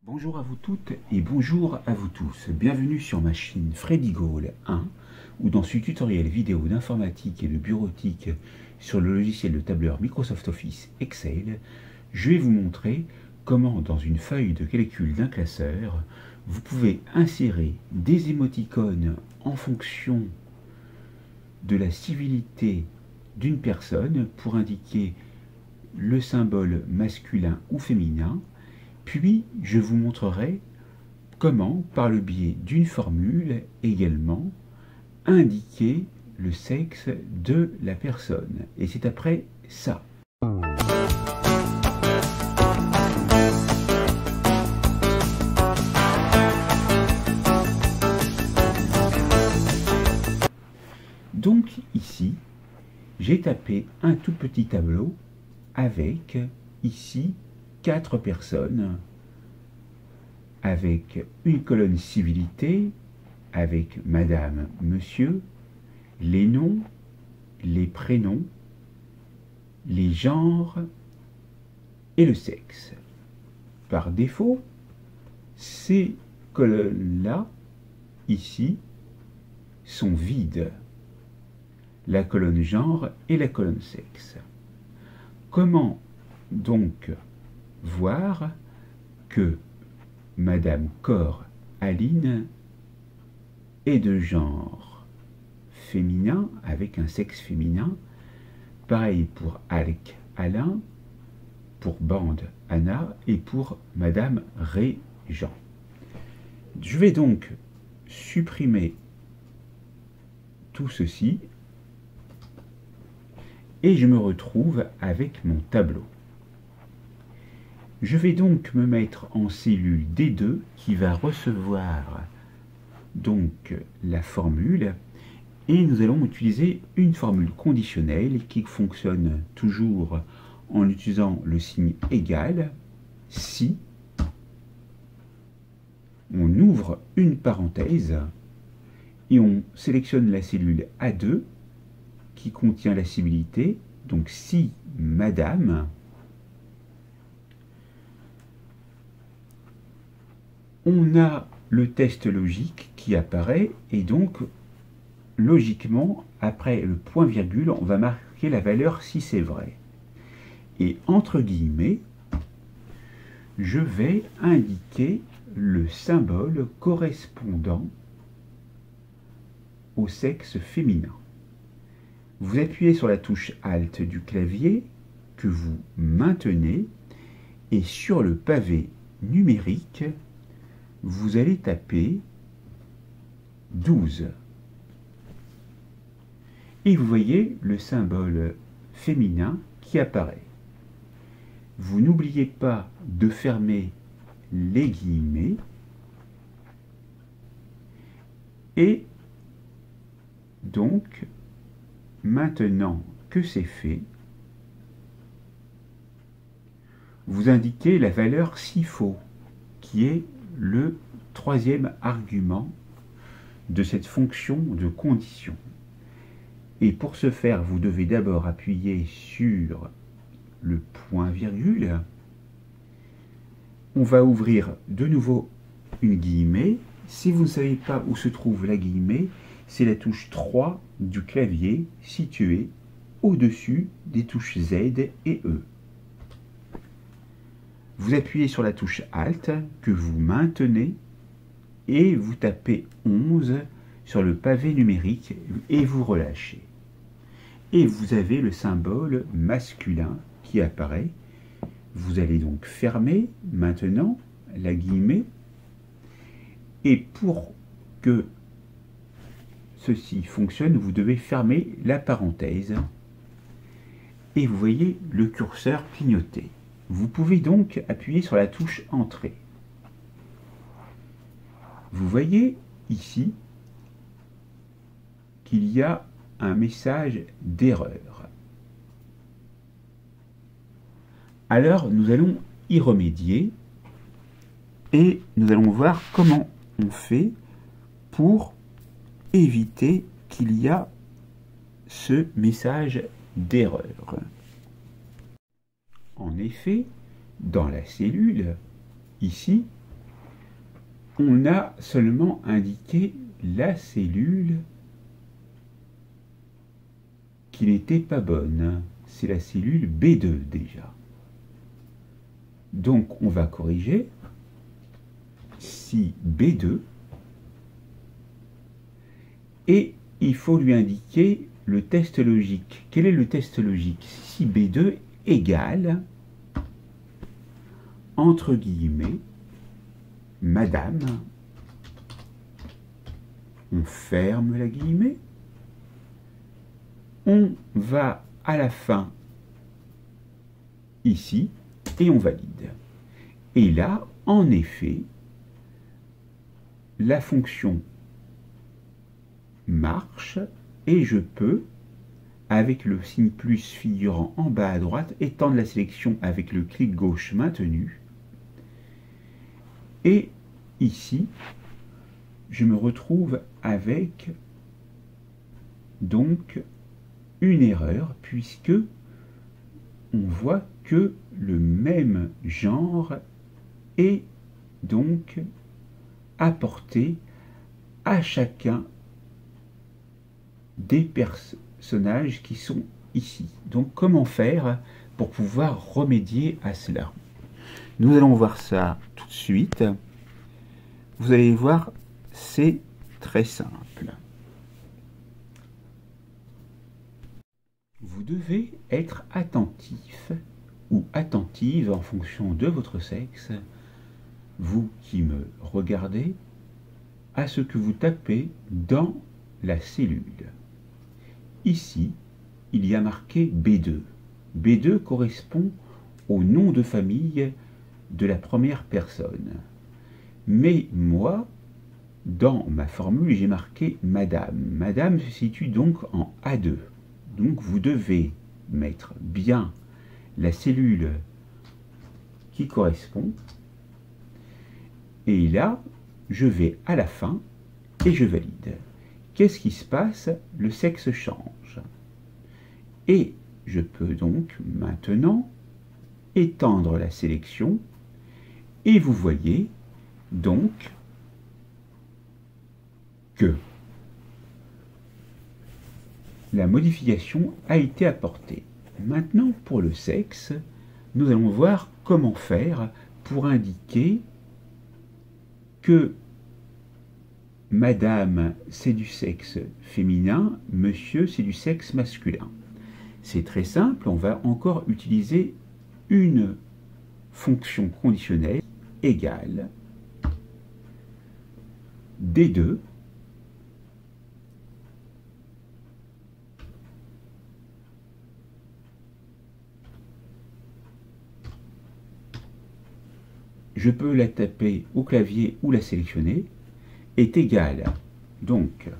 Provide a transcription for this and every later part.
Bonjour à vous toutes et bonjour à vous tous. Bienvenue sur ma chaîne Freddy Gall 1, où dans ce tutoriel vidéo d'informatique et de bureautique sur le logiciel de tableur Microsoft Office Excel, je vais vous montrer comment dans une feuille de calcul d'un classeur, vous pouvez insérer des émoticônes en fonction de la civilité d'une personne pour indiquer le symbole masculin ou féminin. Puis, je vous montrerai comment, par le biais d'une formule également, indiquer le sexe de la personne. Et c'est après ça. Donc ici, j'ai tapé un tout petit tableau avec, ici, 4 personnes, avec une colonne civilité, avec madame, monsieur, les noms, les prénoms, les genres et le sexe. Par défaut, ces colonnes-là, ici, sont vides. La colonne genre et la colonne sexe. Comment donc voir que Madame Cor Aline est de genre féminin avec un sexe féminin, pareil pour Alec Alain, pour Bande Anna et pour Madame Régent. Je vais donc supprimer tout ceci et je me retrouve avec mon tableau. Je vais donc me mettre en cellule D2 qui va recevoir donc la formule et nous allons utiliser une formule conditionnelle qui fonctionne toujours en utilisant le signe égal si on ouvre une parenthèse et on sélectionne la cellule A2 qui contient la civilité, donc si madame, on a le test logique qui apparaît et donc logiquement après le point virgule on va marquer la valeur si c'est vrai et entre guillemets je vais indiquer le symbole correspondant au sexe féminin. Vous appuyez sur la touche Alt du clavier que vous maintenez et sur le pavé numérique vous allez taper 12. Et vous voyez le symbole féminin qui apparaît. Vous n'oubliez pas de fermer les guillemets et donc maintenant que c'est fait, vous indiquez la valeur s'il faut qui est le troisième argument de cette fonction de condition. Et pour ce faire, vous devez d'abord appuyer sur le point virgule. On va ouvrir de nouveau une guillemet. Si vous ne savez pas où se trouve la guillemet, c'est la touche 3 du clavier située au-dessus des touches Z et E. Vous appuyez sur la touche Alt que vous maintenez et vous tapez 11 sur le pavé numérique et vous relâchez. Et vous avez le symbole masculin qui apparaît. Vous allez donc fermer maintenant la guillemet et pour que ceci fonctionne, vous devez fermer la parenthèse et vous voyez le curseur clignoter. Vous pouvez donc appuyer sur la touche Entrée. Vous voyez ici qu'il y a un message d'erreur. Alors nous allons y remédier et nous allons voir comment on fait pour éviter qu'il y a ce message d'erreur. En effet, dans la cellule, ici, on a seulement indiqué la cellule qui n'était pas bonne. C'est la cellule B2 déjà. Donc on va corriger. Si B2, et il faut lui indiquer le test logique. Quel est le test logique? Si B2 égale, entre guillemets, Madame, on ferme la guillemets, on va à la fin ici et on valide. Et là, en effet, la fonction marche et je peux, avec le signe plus figurant en bas à droite, étendre la sélection avec le clic gauche maintenu. Et ici, je me retrouve avec donc une erreur puisque on voit que le même genre est donc apporté à chacun des personnages qui sont ici. Donc comment faire pour pouvoir remédier à cela? Nous allons voir ça tout de suite. Vous allez voir, c'est très simple. Vous devez être attentif ou attentive en fonction de votre sexe, vous qui me regardez, à ce que vous tapez dans la cellule. Ici, il y a marqué B2. B2 correspond au nom de famille de la première personne. Mais moi, dans ma formule, j'ai marqué Madame. Madame se situe donc en A2. Donc vous devez mettre bien la cellule qui correspond. Et là, je vais à la fin et je valide. Qu'est-ce qui se passe? Le sexe change. Et je peux donc maintenant étendre la sélection. Et vous voyez donc que la modification a été apportée. Maintenant, pour le sexe, nous allons voir comment faire pour indiquer que Madame, c'est du sexe féminin, Monsieur, c'est du sexe masculin. C'est très simple, on va encore utiliser une fonction conditionnelle égale D2 je peux la taper au clavier ou la sélectionner, est égal, donc,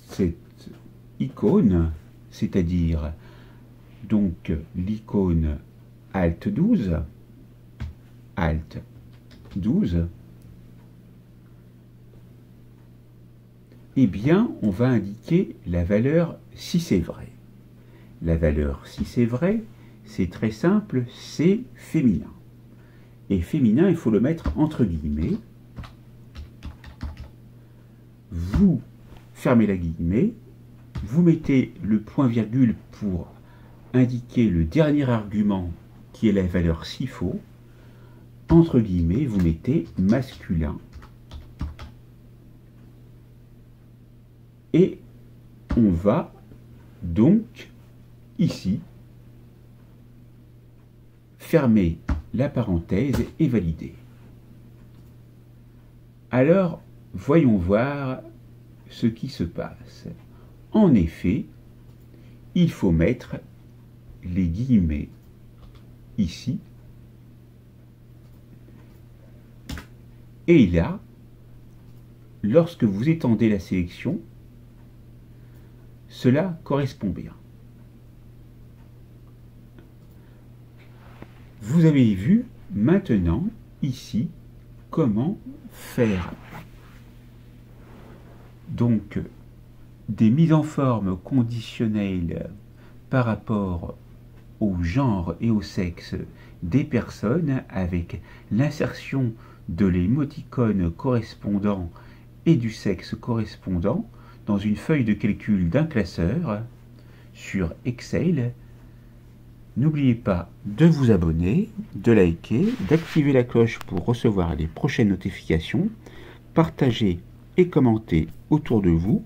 cette icône, c'est-à-dire donc l'icône Alt 12, Alt 12, eh bien, on va indiquer la valeur si c'est vrai. La valeur si c'est vrai, c'est très simple, c'est féminin. Et féminin, il faut le mettre entre guillemets. Vous fermez la guillemets, vous mettez le point-virgule pour indiquer le dernier argument qui est la valeur si faux. Entre guillemets, vous mettez masculin. Et on va donc ici fermer la parenthèse et valider. Alors, voyons voir ce qui se passe. En effet, il faut mettre les guillemets ici. Et là, lorsque vous étendez la sélection, cela correspond bien. Vous avez vu maintenant ici comment faire donc des mises en forme conditionnelles par rapport au genre et au sexe des personnes avec l'insertion de l'émoticône correspondant et du sexe correspondant dans une feuille de calcul d'un classeur sur Excel. N'oubliez pas de vous abonner, de liker, d'activer la cloche pour recevoir les prochaines notifications, partager et commenter autour de vous.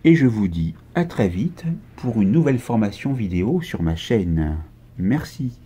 Et je vous dis à très vite pour une nouvelle formation vidéo sur ma chaîne. Merci.